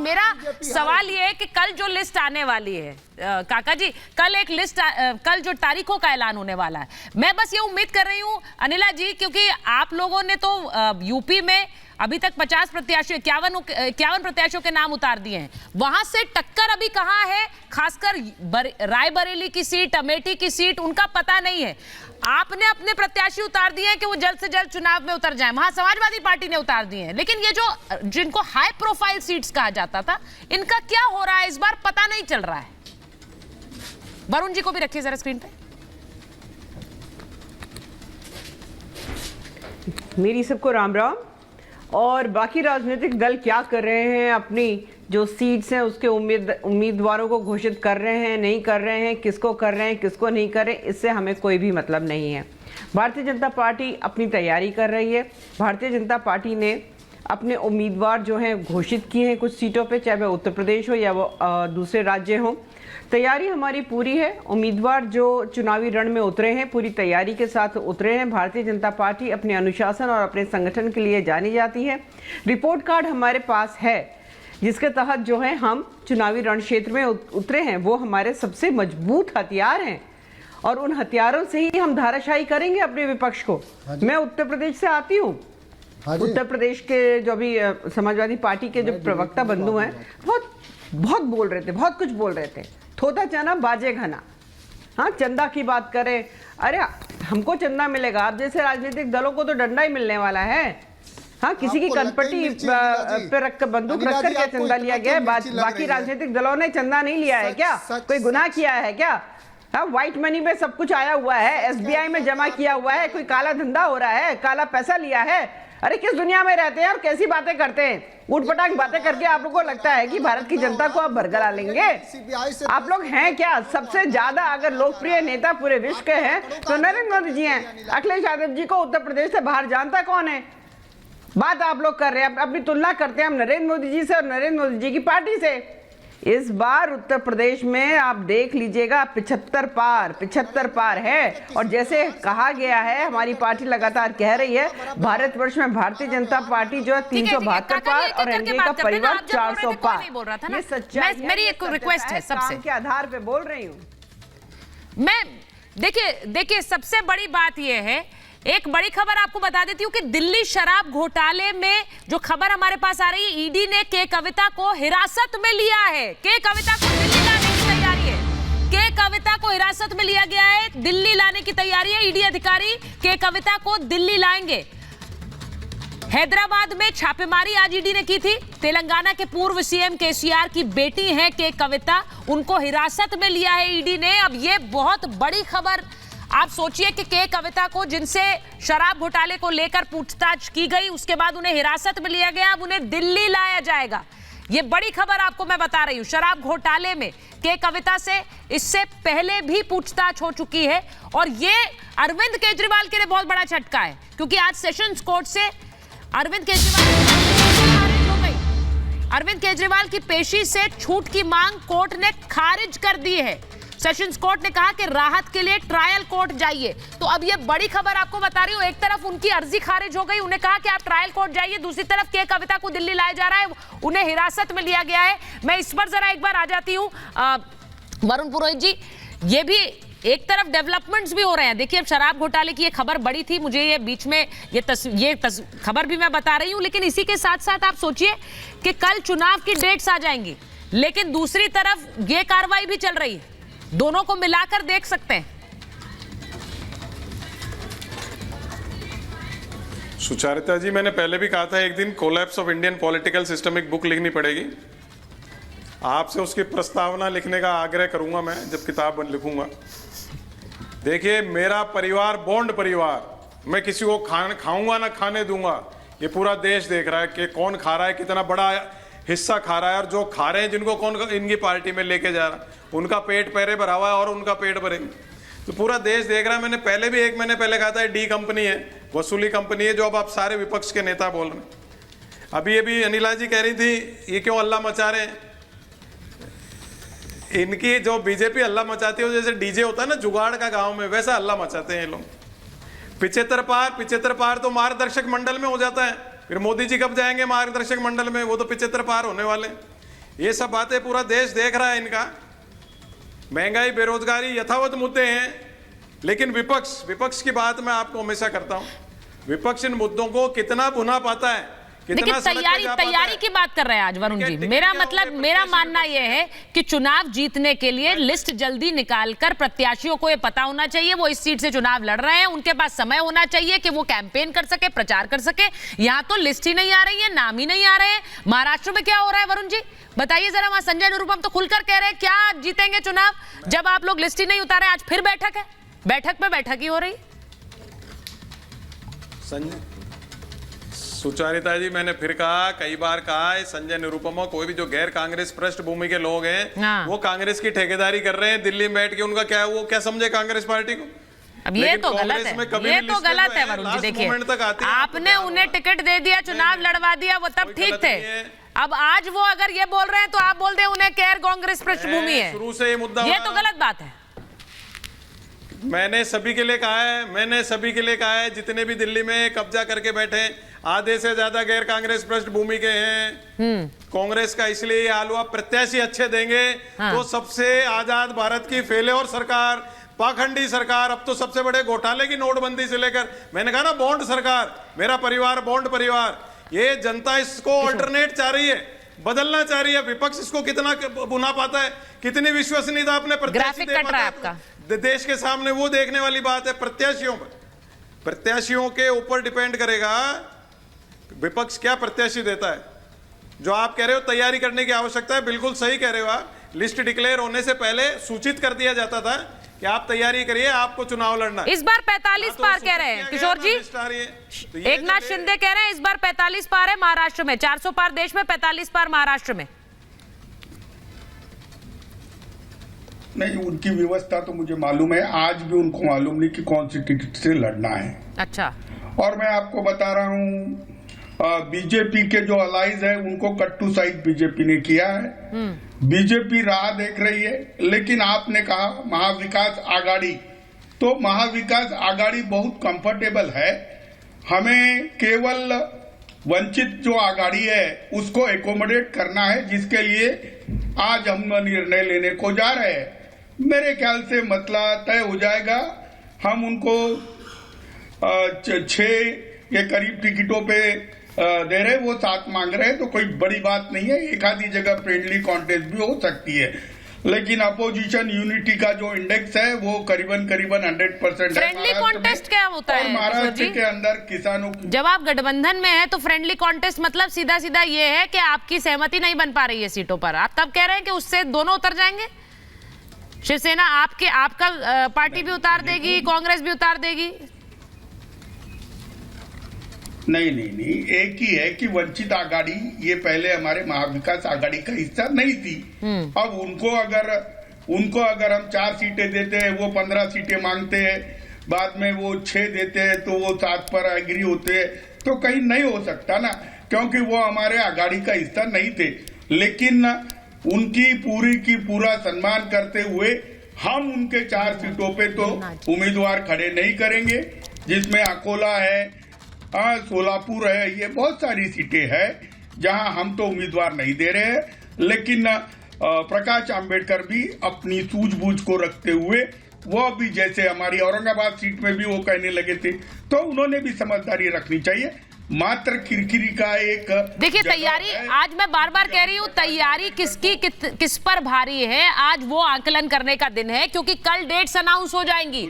मेरा सवाल ये है कि कल जो लिस्ट आने वाली है काका जी, कल एक लिस्ट, कल जो तारीखों का ऐलान होने वाला है, मैं बस ये उम्मीद कर रही हूँ अनिला जी, क्योंकि आप लोगों ने तो यूपी में अभी तक 50 प्रत्याशियों 51 प्रत्याशियों के नाम उतार दिए हैं, वहां से टक्कर अभी कहां है, खासकर रायबरेली की सीट, अमेठी की सीट, उनका पता नहीं है। आपने अपने प्रत्याशी उतार दिए हैं कि वो जल्द से जल्द चुनाव में उतर जाएं, वहां समाजवादी पार्टी ने उतार दिए हैं, लेकिन ये जो जिनको हाई प्रोफाइल सीट्स कहा जाता था, इनका क्या हो रहा है इस बार पता नहीं चल रहा है। वरुण जी को भी रखिए जरा स्क्रीन पे। मेरी सबको राम राम। और बाकी राजनीतिक दल क्या कर रहे हैं, अपनी जो सीट्स हैं उसके उम्मीदवारों को घोषित कर रहे हैं, नहीं कर रहे हैं, किसको कर रहे हैं, किसको नहीं कर रहे हैं, इससे हमें कोई भी मतलब नहीं है। भारतीय जनता पार्टी अपनी तैयारी कर रही है। भारतीय जनता पार्टी ने अपने उम्मीदवार जो हैं घोषित किए हैं कुछ सीटों पे, चाहे वह उत्तर प्रदेश हो या वो दूसरे राज्य हों। तैयारी हमारी पूरी है। उम्मीदवार जो चुनावी रण में उतरे हैं पूरी तैयारी के साथ उतरे हैं। भारतीय जनता पार्टी अपने अनुशासन और अपने संगठन के लिए जानी जाती है। रिपोर्ट कार्ड हमारे पास है जिसके तहत जो है हम चुनावी रण क्षेत्र में उतरे हैं, वो हमारे सबसे मजबूत हथियार हैं और उन हथियारों से ही हम धाराशाही करेंगे अपने विपक्ष को। मैं उत्तर प्रदेश से आती हूँ। उत्तर प्रदेश के जो भी समाजवादी पार्टी के जो प्रवक्ता बंधु हैं बहुत बोल रहे थे, बहुत कुछ बोल रहे थे, थोथा चना बाजे घना। हाँ, चंदा की बात करें, अरे हमको चंदा मिलेगा, आप जैसे राजनीतिक दलों को तो डंडा ही मिलने वाला है। हाँ, किसी की कनपट्टी पे रख बंदूक रख कर क्या चंदा लिया गया है? बाकी राजनीतिक दलों ने चंदा नहीं लिया है क्या? कोई गुनाह किया है क्या? हाँ, व्हाइट मनी में सब कुछ आया हुआ है, एसबीआई में जमा किया हुआ है, कोई काला धंधा हो रहा है, काला पैसा लिया है। अरे किस दुनिया में रहते हैं और कैसी बातें करते हैं? उठपटांग बातें करके आप लोगों को लगता है कि भारत की जनता को आप बरगला लेंगे? आप लोग हैं क्या? सबसे ज्यादा अगर लोकप्रिय नेता पूरे विश्व के हैं तो नरेंद्र मोदी जी हैं। अखिलेश यादव जी को उत्तर प्रदेश से बाहर जानता कौन है? बात आप लोग कर रहे हैं, अपनी तुलना करते हैं हम नरेंद्र मोदी जी से और नरेंद्र मोदी जी की पार्टी से। इस बार उत्तर प्रदेश में आप देख लीजिएगा 75 पार है। और जैसे कहा गया है, हमारी पार्टी लगातार कह रही है, भारतवर्ष में भारतीय जनता पार्टी जो है 372 पार और एनडीए का परिवार 400 पार। ये सच्चाई है। मेरी एक रिक्वेस्ट है सबसे, के आधार पे बोल रही हूँ मैं। देखिए सबसे बड़ी बात यह है, एक बड़ी खबर आपको बता देती हूँ कि दिल्ली शराब घोटाले में जो खबर हमारे पास आ रही है, ईडी ने के कविता को हिरासत में लिया है। के कविता को दिल्ली लाने की तैयारी है। के कविता को हिरासत में लिया गया है, दिल्ली लाने की तैयारी है। ईडी अधिकारी के कविता को दिल्ली लाएंगे। हैदराबाद में छापेमारी आज ईडी ने की थी। तेलंगाना के पूर्व सीएम केसीआर की बेटी है के कविता, उनको हिरासत में लिया है ईडी ने। अब ये बहुत बड़ी खबर। आप सोचिए कि के कविता को, जिनसे शराब घोटाले को लेकर पूछताछ की गई, उसके बाद उन्हें हिरासत में लिया गया, अब उन्हें दिल्ली लाया जाएगा। ये बड़ी खबर आपको मैं बता रही हूं। शराब घोटाले में के कविता से इससे पहले भी पूछताछ हो चुकी है और ये अरविंद केजरीवाल के लिए बहुत बड़ा झटका है, क्योंकि आज सेशंस कोर्ट से अरविंद केजरीवाल की पेशी से छूट की मांग कोर्ट ने खारिज कर दी है। सेशंस कोर्ट ने कहा कि राहत के लिए ट्रायल कोर्ट जाइए। तो अब ये बड़ी खबर आपको बता रही हूँ, एक तरफ उनकी अर्जी खारिज हो गई, उन्हें कहा कि आप ट्रायल कोर्ट जाइए, दूसरी तरफ के कविता को दिल्ली लाया जा रहा है, उन्हें हिरासत में लिया गया है। मैं इस पर जरा एक बार आ जाती हूँ वरुण पुरोहित जी। ये भी एक तरफ डेवलपमेंट्स भी हो रहे हैं। देखिए, अब शराब घोटाले की ये खबर बड़ी थी, मुझे ये बीच में ये खबर भी मैं बता रही हूँ, लेकिन इसी के साथ साथ आप सोचिए कि कल चुनाव की डेट्स आ जाएंगी, लेकिन दूसरी तरफ ये कार्रवाई भी चल रही है। दोनों को मिलाकर देख सकते हैं। सुचारिता जी, मैंने पहले भी कहा था एक दिन collapse of Indian political system एक बुक लिखनी पड़ेगी। आपसे उसकी प्रस्तावना लिखने का आग्रह करूंगा मैं जब किताब लिखूंगा। देखिए, मेरा परिवार बॉन्ड परिवार, मैं किसी को खाऊंगा ना खाने दूंगा। ये पूरा देश देख रहा है कि कौन खा रहा है, कितना बड़ा हिस्सा खा रहा है, और जो खा रहे हैं जिनको कौन इनकी पार्टी में लेके जा रहा है, उनका पेट पहले भरा हुआ है और उनका पेट भरेंगे। तो पूरा देश देख रहा है। मैंने पहले भी 1 महीने पहले कहा था, डी कंपनी है, वसूली कंपनी है, जो अब आप सारे विपक्ष के नेता बोल रहे हैं। अभी अभी अनिला जी कह रही थी ये क्यों हल्ला मचा रहे हैं। इनकी जो बीजेपी हल्ला मचाती है, जैसे डीजे होता है ना जुगाड़ का गांव में, वैसा हल्ला मचाते हैं ये लोग। 75 पार तो मार्गदर्शक मंडल में हो जाता है, फिर मोदी जी कब जाएंगे मार्गदर्शक मंडल में? वो तो 75 पार होने वाले। ये सब बातें पूरा देश देख रहा है इनका। महंगाई, बेरोजगारी यथावत मुद्दे हैं, लेकिन विपक्ष की बात मैं आपको हमेशा करता हूं, विपक्ष इन मुद्दों को कितना भुना पाता है, लेकिन तैयारी की बात कर रहे हैं आज वरुण जी। मेरा मानना यह है कि चुनाव जीतने के लिए लिस्ट जल्दी निकालकर प्रत्याशियों को ये पता होना चाहिए वो इस सीट से चुनाव लड़ रहे हैं, उनके पास समय होना चाहिए कि वो कैंपेन कर सके, प्रचार कर सके। यहाँ तो लिस्ट ही नहीं आ रही है, नाम ही नहीं आ रहे हैं। महाराष्ट्र में क्या हो रहा है वरुण जी, बताइए जरा। वहां संजय निरुपम तो खुलकर कह रहे हैं क्या जीतेंगे चुनाव जब आप लोग लिस्ट ही नहीं उतारे। आज फिर बैठक है, बैठक पे बैठक ही हो रही। सुचारिता जी, मैंने फिर कहा, कई बार कहा है, संजय निरुपमा कोई भी जो गैर कांग्रेस पृष्ठभूमि के लोग हैं वो कांग्रेस की ठेकेदारी कर रहे हैं दिल्ली में बैठ के। उनका क्या है, वो क्या समझे कांग्रेस पार्टी को। अब ये तो गलत है, ये तो गलत है वरुण जी। देखिए, आपने उन्हें टिकट दे दिया, चुनाव लड़वा दिया, वो तब ठीक थे। अब आज वो अगर ये बोल रहे हैं तो आप बोल दे उन्हें गैर कांग्रेस पृष्ठभूमि है। शुरू से ये मुद्दा, ये तो गलत बात है। मैंने सभी के लिए कहा है, जितने भी दिल्ली में कब्जा करके बैठे आधे से ज्यादा गैर कांग्रेस पृष्ठभूमि के हैं। कांग्रेस का इसलिए ये हाल हुआ, प्रत्याशी अच्छे देंगे तो सबसे आजाद भारत की फेल्योर सरकार, पाखंडी सरकार, अब तो सबसे बड़े घोटाले की नोटबंदी से लेकर, मैंने कहा ना बॉन्ड सरकार, मेरा परिवार बॉन्ड परिवार, ये जनता इसको ऑल्टरनेट चाह रही है, बदलना चाह रही है। विपक्ष इसको कितना बुना पाता है, कितनी विश्वसनीयता अपने प्रत्याशी दे पाता है देश के सामने, वो देखने वाली बात है। प्रत्याशियों के ऊपर डिपेंड करेगा विपक्ष क्या प्रत्याशी देता है। जो आप कह रहे हो तैयारी करने की आवश्यकता है, बिल्कुल सही कह रहे हो आप। लिस्ट डिक्लेयर होने से पहले सूचित कर दिया जाता था कि आप तैयारी करिए, आपको चुनाव लड़ना। इस बार 45 पार कह रहे हैं किशोर जी, एकनाथ शिंदे कह रहे हैं इस बार 45 पार है महाराष्ट्र में, 400 पार देश में, 45 पार महाराष्ट्र में। नहीं, उनकी व्यवस्था तो मुझे मालूम है, आज भी उनको मालूम नहीं कि कौन सी टिकट से लड़ना है। अच्छा। और मैं आपको बता रहा हूँ, बीजेपी के जो अलाइज है उनको कट टू साइड बीजेपी ने किया है। बीजेपी राह देख रही है, लेकिन आपने कहा महाविकास आघाड़ी, तो महाविकास आघाड़ी बहुत कंफर्टेबल है। हमें केवल वंचित जो आघाड़ी है उसको एकोमोडेट करना है, जिसके लिए आज हम निर्णय लेने को जा रहे हैं। मेरे ख्याल से मसला तय हो जाएगा। हम उनको 6 के करीब टिकटों पे दे रहे, वो 7 मांग रहे हैं, तो कोई बड़ी बात नहीं है। एक आधी जगह फ्रेंडली कॉन्टेस्ट भी हो सकती है, लेकिन अपोजिशन यूनिटी का जो इंडेक्स है वो करीबन 100% है। फ्रेंडली कॉन्टेस्ट क्या होता है महाराष्ट्र के अंदर किसानों की, जब आप गठबंधन में है तो फ्रेंडली कॉन्टेस्ट मतलब सीधा सीधा ये है कि आपकी सहमति नहीं बन पा रही है सीटों पर, आप तब कह रहे हैं कि उससे दोनों उतर जाएंगे। शिवसेना आपका पार्टी भी उतार देगी, कांग्रेस भी उतार देगी। नहीं, एक ही है कि वंचित आघाड़ी ये पहले हमारे महाविकास आघाड़ी का हिस्सा नहीं थी। अब उनको अगर हम 4 सीटें देते हैं, वो 15 सीटें मांगते हैं, बाद में वो 6 देते हैं तो वो 7 पर एग्री होते हैं, तो कहीं नहीं हो सकता ना, क्योंकि वो हमारे आघाड़ी का हिस्सा नहीं थे। लेकिन उनकी पूरा सम्मान करते हुए हम उनके 4 सीटों पे तो उम्मीदवार खड़े नहीं करेंगे, जिसमें अकोला है, सोलापुर है, ये बहुत सारी सीटें हैं जहां हम तो उम्मीदवार नहीं दे रहे हैं। लेकिन प्रकाश आंबेडकर भी अपनी सूझबूझ को रखते हुए, वो भी जैसे हमारी औरंगाबाद सीट में भी वो कहने लगे थे, तो उन्होंने भी समझदारी रखनी चाहिए। मात्र किरकिरी का एक, देखिए तैयारी, आज मैं बार बार कह रही हूँ, तैयारी किस पर भारी है, आज वो आकलन करने का दिन है, क्योंकि कल डेट्स अनाउंस हो जाएंगी।